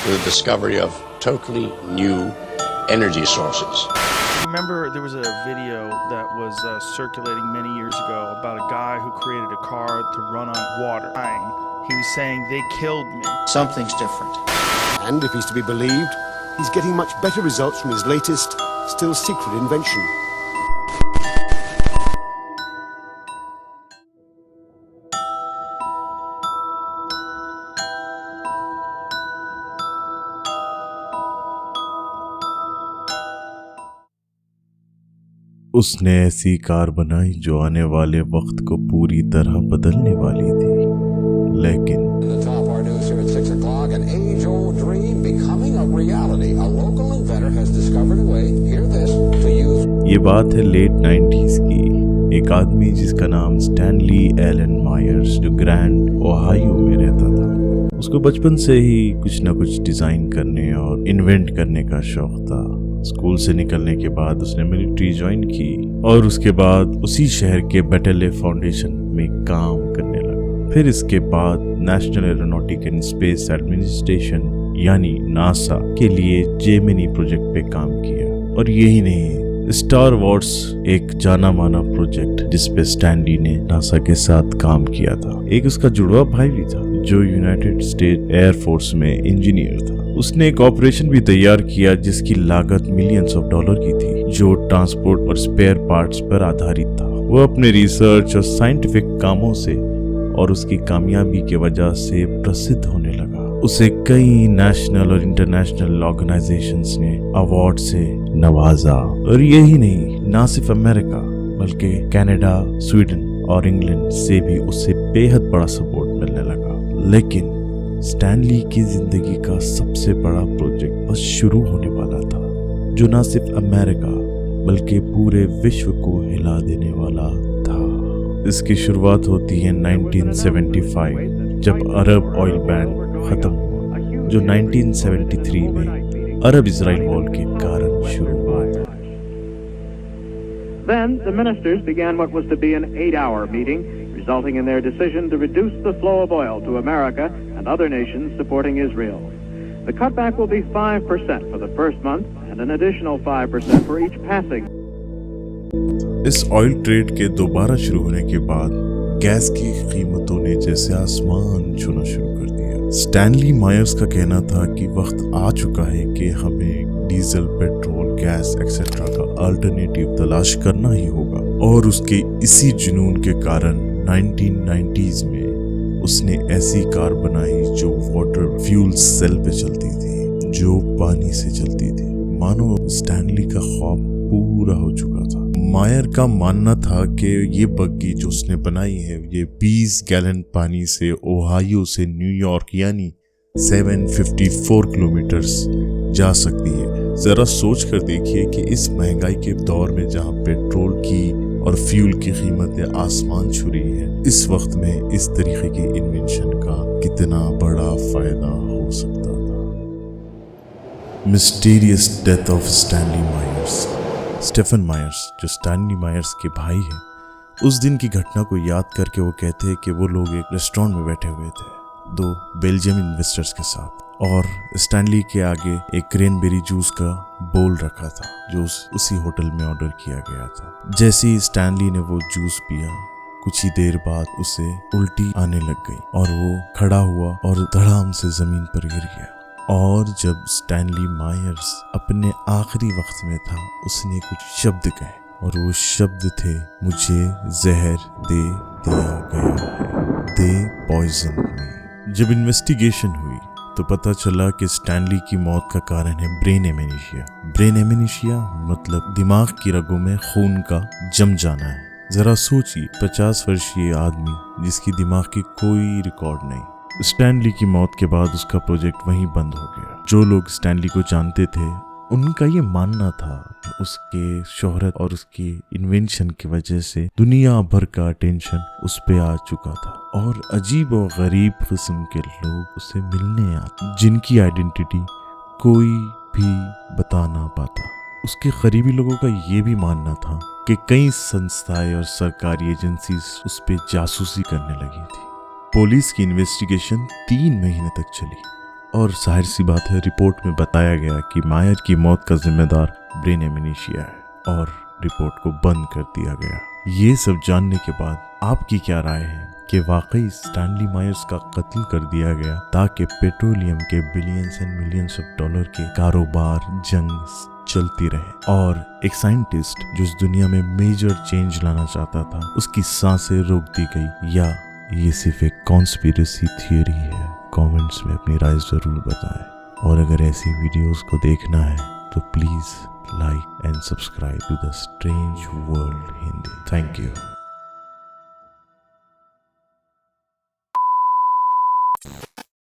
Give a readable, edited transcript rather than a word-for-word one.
to the discovery of totally new energy sources. Remember, there was a video that was circulating many years ago about a guy who created a car to run on water. He was saying, they killed me. Something's different. And if he's to be believed, he's getting much better results from his latest, still secret invention. उसने ऐसी car बनाई जो आने वाले वक्त को पूरी तरह बदलने वाली थी, लेकिन ये बात है लेट 90s की। एक आदमी जिसका नाम स्टैनली एलन मायर्स, जो ग्रैंड ओहायो में रहता था, उसको बचपन से ही कुछ ना कुछ डिजाइन करने और इन्वेंट करने का शौक था। स्कूल से निकलने के बाद उसने मिलिट्री ज्वाइन की और उसके बाद उसी शहर के बेटेले फाउंडेशन में काम करने लगा। फिर इसके बाद national aeronautic and space administration यानी नासा के लिए जेमिनी प्रोजेक्ट पे काम किया। और यही नहीं, स्टार वॉर्स एक जाना माना प्रोजेक्ट जिसपे स्टैनली ने नासा के साथ काम किया था। एक उसका जुड़वा भाई भी था जो यूनाइटेड स्टेट एयर फोर्स में इंजीनियर था। उसने एक ऑपरेशन भी तैयार किया जिसकी लागत मिलियंस ऑफ डॉलर की थी, जो ट्रांसपोर्ट और स्पेयर पार्ट्स पर आधारित था। वो अपने रिसर्च और साइंटिफिक कामों से और उसकी कामयाबी के वजह से प्रसिद्ध होने लगा। उसे कई नेशनल और इंटरनेशनल ऑर्गेनाइजेशंस ने अवार्ड से नवाजा। और यही नहीं, ना सिर्फ अमेरिका बल्कि कनाडा, स्वीडन और इंग्लैंड से भी उसे बेहद बड़ा सपोर्ट मिलने लगा। लेकिन स्टैनली की जिंदगी का सबसे बड़ा प्रोजेक्ट बस शुरू होने वाला था, जो ना सिर्फ अमेरिका बल्कि पूरे विश्व को हिला देने वाला था। इसकी शुरुआत होती है 1975 जब अरब ऑयल बैन खत्म हुआ, जो 1973 में अरब इजराइल वॉर के कारण शुरू हुआ। Then the ministers began what was to be an 8-hour meeting, resulting in their decision to reduce the flow of oil to America and other nations supporting Israel. The cutback will be 5% for the first month and an additional 5% for each passing. इस oil trade के दोबारा शुरू होने के बाद gas की कीमतों ने जैसे आसमान छूना शुरू कर दिया। स्टैनली मायर्स का कहना था कि वक्त आ चुका है कि हमें डीजल, पेट्रोल, गैस एक्सेट्रा का अल्टरनेटिव तलाश करना ही होगा। और उसके इसी जुनून के कारण 1990s में उसने ऐसी कार बनाई जो वाटर फ्यूल सेल पे चलती थी, जो पानी से चलती थी। मानो स्टैनली का ख्वाब पूरा हो चुका था। मायर का मानना था कि ये बग्गी जो उसने बनाई है, ये 20 गैलन पानी से ओहायो से न्यूयॉर्क यानी 754 किलोमीटर्स जा सकती है। जरा सोच कर देखिए कि इस महंगाई के दौर में जहां पेट्रोल की और फ्यूल की कीमतें आसमान छू रही है, इस वक्त में इस तरीके की इन्वेंशन का कितना बड़ा फायदा हो सकता था। Mysterious death of Stanley Myers. Stephen Myers, जो स्टैनली मायर्स के भाई हैं, उस दिन की घटना को याद करके वो कहते हैं कि वो लोग एक रेस्टोरेंट में बैठे हुए थे, 2 बेल्जियम इन्वेस्टर्स के साथ, और स्टैनली के आगे एक क्रैनबेरी जूस का बोल रखा था जो उसी होटल में ऑर्डर किया गया था। जैसे ही स्टैनली ने वो जूस पिया, कुछ ही देर बाद उसे उल्टी आने लग गई और वो खड़ा हुआ और धड़ाम से जमीन पर गिर गया। और जब स्टैनली मायर्स अपने आखिरी वक्त में था, उसने कुछ शब्द कहे और वो शब्द थे, मुझे जहर दे दिया गया है, दे पॉइजन मी। जब इन्वेस्टिगेशन हुई तो पता चला कि स्टैनली की मौत का कारण है ब्रेन एमेनेशिया। ब्रेन एमेनेशिया मतलब दिमाग की रगों में खून का जम जाना है। जरा सोचिए, 50 वर्षीय आदमी जिसकी दिमाग की कोई रिकॉर्ड नहीं। स्टैनली की मौत के बाद उसका प्रोजेक्ट वहीं बंद हो गया। जो लोग स्टैनली को जानते थे, उनका ये मानना था उसके शोहरत और उसकी इन्वेंशन की वजह से दुनिया भर का अटेंशन उस पे आ चुका था और अजीब और गरीब किस्म के लोग उसे मिलने आते, जिनकी आइडेंटिटी कोई भी बता ना पाता। उसके करीबी लोगों का ये भी मानना था कि कई संस्थाएं और सरकारी एजेंसीज उस पे जासूसी करने लगी थी। पुलिस की इन्वेस्टिगेशन 3 महीने तक चली और जाहिर सी बात है, रिपोर्ट में बताया गया कि मायर की मौत का जिम्मेदार ब्रेन एमनेशिया है और रिपोर्ट को बंद कर दिया गया। ये सब जानने के बाद आपकी क्या राय है कि वाकई स्टैनली मायर्स का कत्ल कर दिया गया ताकि पेट्रोलियम के billions and millions of dollar के कारोबार जंग चलती रहे और एक साइंटिस्ट जो इस दुनिया में मेजर चेंज लाना चाहता था उसकी सांसें रोक दी गई, या ये सिर्फ एक कॉन्स्पिरेसी थियरी है? कमेंट्स में अपनी राय जरूर बताएं और अगर ऐसी वीडियोस को देखना है तो please like and subscribe to the Strange World Hindi. Thank you.